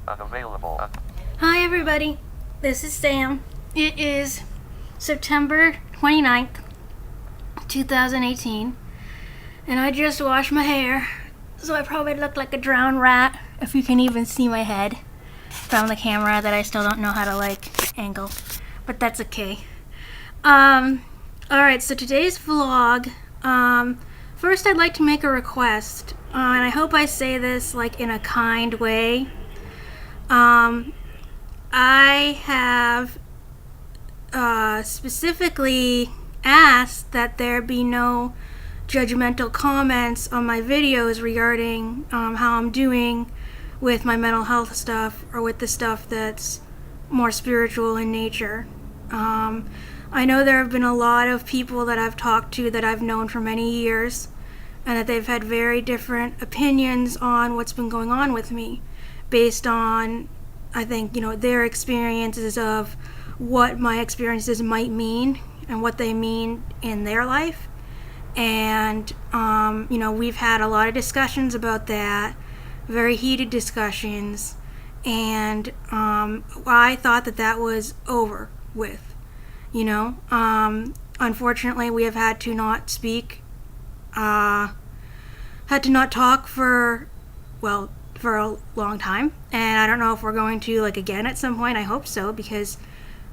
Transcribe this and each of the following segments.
Unavailable. Hi everybody, this is Sam. It is September 29th, 2018, and I just washed my hair, so I probably look like a drowned rat, if you can even see my head from the camera that I still don't know how to angle, but that's okay. Alright, so today's vlog, first I'd like to make a request, and I hope I say this in a kind way. I have specifically asked that there be no judgmental comments on my videos regarding how I'm doing with my mental health stuff or with the stuff that's more spiritual in nature. I know there have been a lot of people that I've talked to that I've known for many years, and that they've had very different opinions on what's been going on with me based on, I think, their experiences of what my experiences might mean and what they mean in their life. And, we've had a lot of discussions about that, very heated discussions, and I thought that was over with, Unfortunately, we have had to not speak, had to not talk for a long time, and I don't know if we're going to again at some point. I hope so, because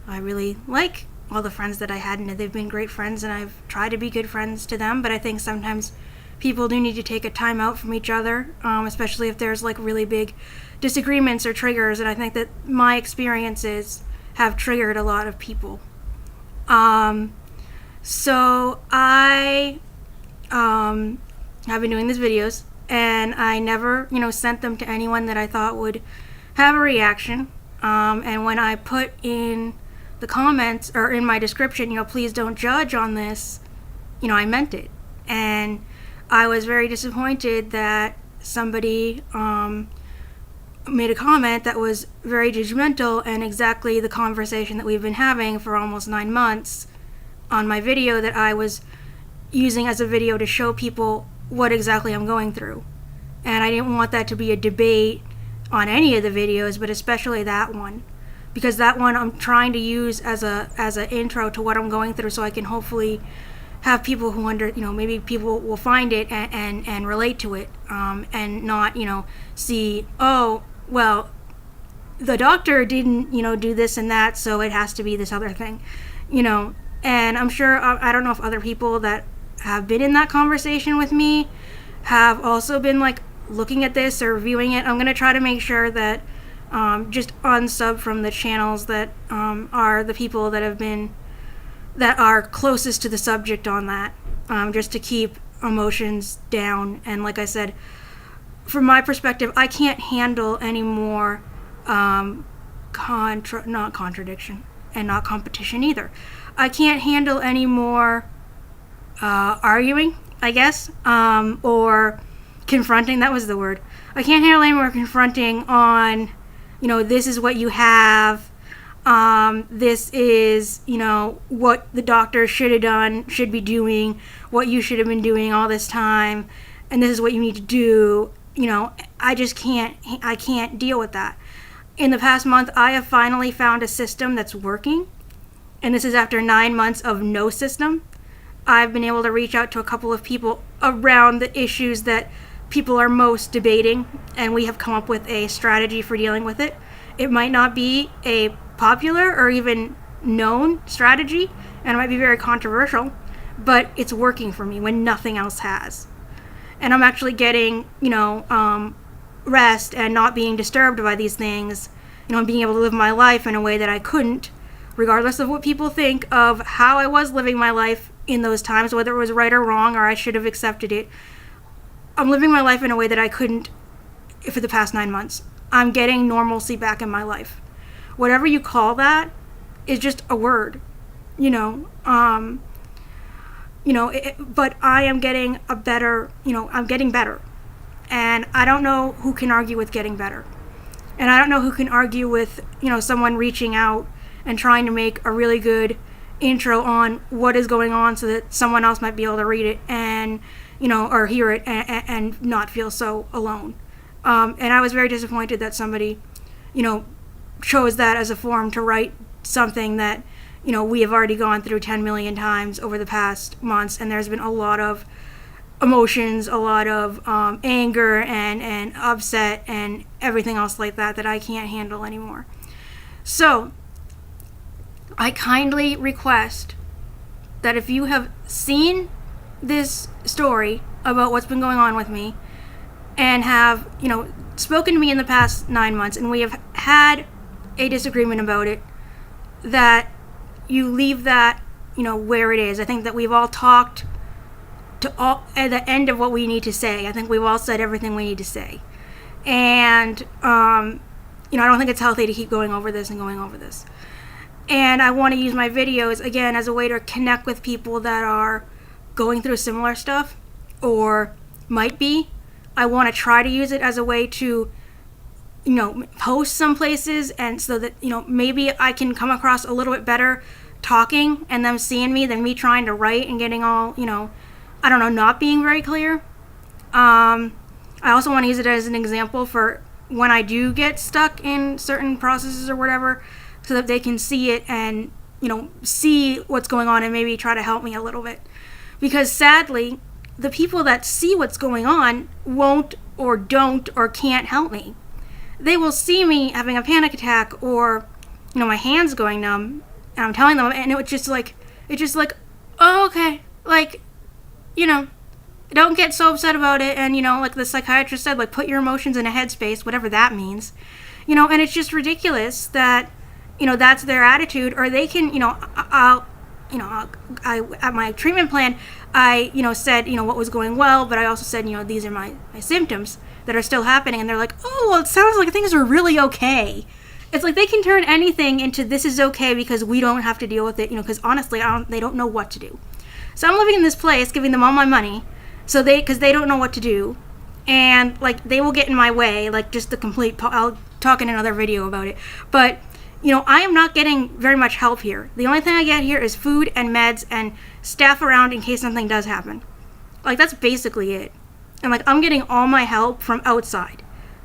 I really like all the friends that I had, and they've been great friends, and I've tried to be good friends to them. But I think sometimes people do need to take a time out from each other, especially if there's really big disagreements or triggers, and I think that my experiences have triggered a lot of people. So I have been doing these videos, and I never, sent them to anyone that I thought would have a reaction. And when I put in the comments or in my description, please don't judge on this, I meant it. And I was very disappointed that somebody made a comment that was very judgmental and exactly the conversation that we've been having for almost 9 months on my video that I was using as a video to show people what exactly I'm going through. And I didn't want that to be a debate on any of the videos, but especially that one, because that one I'm trying to use as a intro to what I'm going through, so I can hopefully have people who maybe people will find it and relate to it, and not see, oh well, the doctor didn't do this and that, so it has to be this other thing, and I'm sure I don't know if other people that have been in that conversation with me have also been looking at this or viewing it. I'm going to try to make sure that just unsub from the channels that are the people that are closest to the subject on that, just to keep emotions down. And like I said, from my perspective, I can't handle any more not contradiction and not competition either. I can't handle any more arguing, I guess, or confronting. That was the word. I can't handle any more confronting on, this is what you have. This is, what the doctor should be doing, what you should have been doing all this time, and this is what you need to do. I can't deal with that. In the past month, I have finally found a system that's working, and this is after 9 months of no system. I've been able to reach out to a couple of people around the issues that people are most debating, and we have come up with a strategy for dealing with it. It might not be a popular or even known strategy, and it might be very controversial, but it's working for me when nothing else has. And I'm actually getting, rest and not being disturbed by these things, and being able to live my life in a way that I couldn't, regardless of what people think of how I was living my life in those times, whether it was right or wrong, or I should have accepted it. I'm living my life in a way that I couldn't for the past 9 months. I'm getting normalcy back in my life. Whatever you call that is just a word, but I am getting I'm getting better. And I don't know who can argue with getting better. And I don't know who can argue with, someone reaching out and trying to make a really good intro on what is going on so that someone else might be able to read it and, or hear it and not feel so alone. And I was very disappointed that somebody chose that as a forum to write something that, we have already gone through 10 million times over the past months, and there's been a lot of emotions, a lot of anger and upset and everything else like that I can't handle anymore. So, I kindly request that if you have seen this story about what's been going on with me and have, spoken to me in the past 9 months and we have had a disagreement about it, that you leave that, where it is. I think that we've all talked to all at the end of what we need to say. I think we've all said everything we need to say. And, I don't think it's healthy to keep going over this. And I want to use my videos, again, as a way to connect with people that are going through similar stuff or might be. I want to try to use it as a way to, post some places, and so that, maybe I can come across a little bit better talking and them seeing me than me trying to write and getting all, not being very clear. I also want to use it as an example for when I do get stuck in certain processes or whatever, so that they can see it and, see what's going on and maybe try to help me a little bit. Because sadly, the people that see what's going on won't or don't or can't help me. They will see me having a panic attack or, my hands going numb, and I'm telling them, and it's just like, oh, okay, don't get so upset about it, and, like the psychiatrist said, put your emotions in a headspace, whatever that means, and it's just ridiculous that, that's their attitude, or they can, I at my treatment plan, I, said, what was going well, but I also said, these are my symptoms that are still happening, and they're like, oh, well, it sounds like things are really okay. It's like they can turn anything into this is okay because we don't have to deal with it, because honestly, they don't know what to do. So I'm living in this place, giving them all my money, because they don't know what to do, and, they will get in my way, just the complete, I'll talk in another video about it, but, I am not getting very much help here. The only thing I get here is food and meds and staff around in case something does happen. That's basically it. And, I'm getting all my help from outside.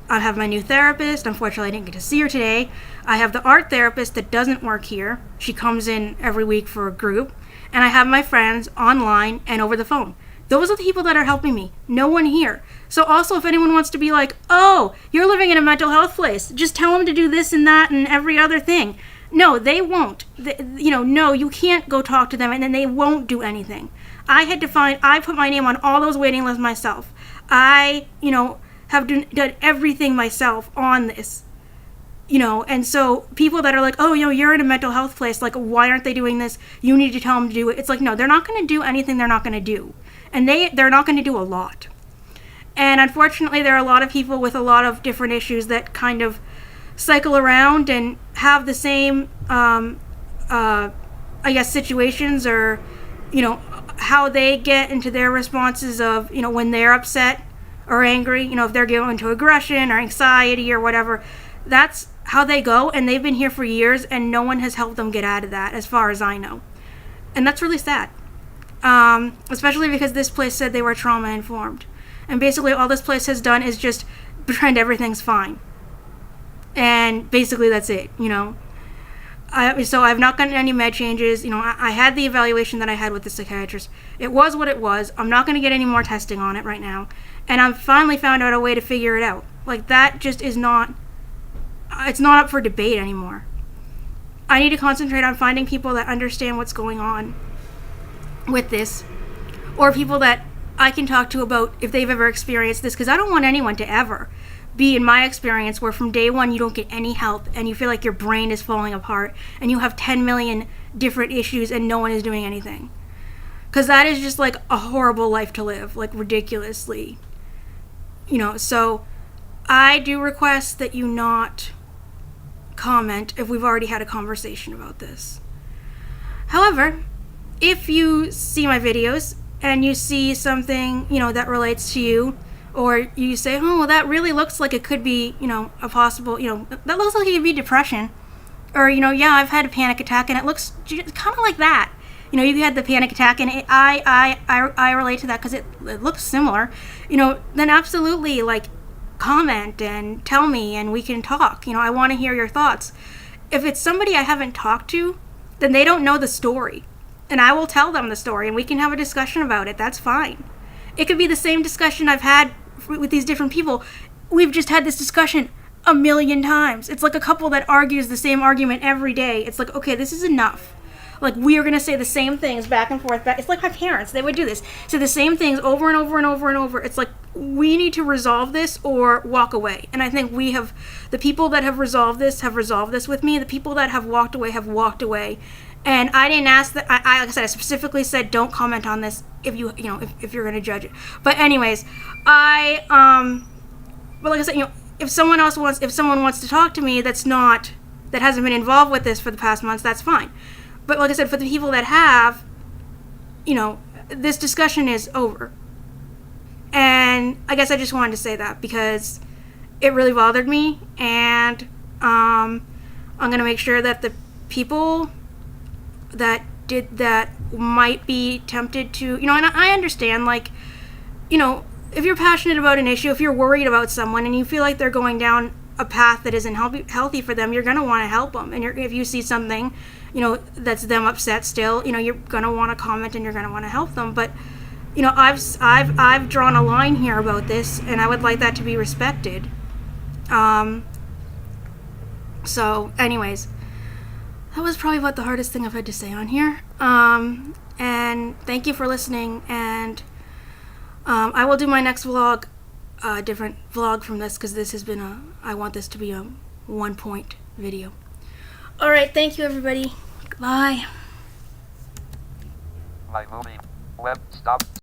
I have my new therapist. Unfortunately, I didn't get to see her today. I have the art therapist that doesn't work here. She comes in every week for a group. And I have my friends online and over the phone. Those are the people that are helping me. No one here. So also, if anyone wants to be like, oh, you're living in a mental health place, just tell them to do this and that and every other thing. No, they won't. No, you can't go talk to them, and then they won't do anything. I put my name on all those waiting lists myself. I, have done everything myself on this. And so people that are like, oh, you're in a mental health place, why aren't they doing this? You need to tell them to do it. It's no, they're not going to do anything they're not going to do. And they're not going to do a lot. And unfortunately, there are a lot of people with a lot of different issues that kind of cycle around and have the same, situations or, how they get into their responses of, when they're upset or angry, if they're going into aggression or anxiety or whatever. That's how they go, and they've been here for years, and no one has helped them get out of that, as far as I know. And that's really sad. Especially because this place said they were trauma-informed. And basically all this place has done is just pretend everything's fine. And basically that's it, So I've not gotten any med changes. I had the evaluation that I had with the psychiatrist. It was what it was. I'm not going to get any more testing on it right now. And I've finally found out a way to figure it out. That just is not... It's not up for debate anymore. I need to concentrate on finding people that understand what's going on with this, or people that I can talk to about if they've ever experienced this, because I don't want anyone to ever be in my experience where from day one you don't get any help and you feel like your brain is falling apart and you have 10 million different issues and no one is doing anything. Because that is just a horrible life to live, ridiculously. So I do request that you not comment if we've already had a conversation about this. However, if you see my videos and you see something, that relates to you, or you say, oh, well, that really looks like it could be, a possible, that looks like it could be depression. Or, yeah, I've had a panic attack and it looks kind of like that. You had the panic attack and I relate to that because it looks similar. Then absolutely, comment and tell me and we can talk. I want to hear your thoughts. If it's somebody I haven't talked to, then they don't know the story. And I will tell them the story and we can have a discussion about it. That's fine. It could be the same discussion I've had with these different people. We've just had this discussion a million times. It's like a couple that argues the same argument every day. It's like, okay, this is enough. Like, we are going to say the same things back and forth. It's like my parents. They would do this. Say the same things over and over and over and over. It's like, we need to resolve this or walk away. And I think the people that have resolved this with me. The people that have walked away. And I didn't ask that. Like I said, I specifically said, don't comment on this if you're going to judge it. But anyways, but like I said, if someone wants to talk to me that hasn't been involved with this for the past months, that's fine. But like I said, for the people that have, this discussion is over. And I guess I just wanted to say that because it really bothered me. And I'm going to make sure that the people that did that might be tempted to, and I understand, if you're passionate about an issue, if you're worried about someone and you feel like they're going down a path that isn't healthy for them, you're going to want to help them. And if you see something, that's them upset still, you're going to want to comment and you're going to want to help them. But, I've drawn a line here about this and I would like that to be respected. So anyways, that was probably about the hardest thing I've had to say on here. And thank you for listening. And I will do my next vlog, a different vlog from this, because this has been I want this to be a 1-point video. Alright, thank you everybody. Bye. My movie web stop.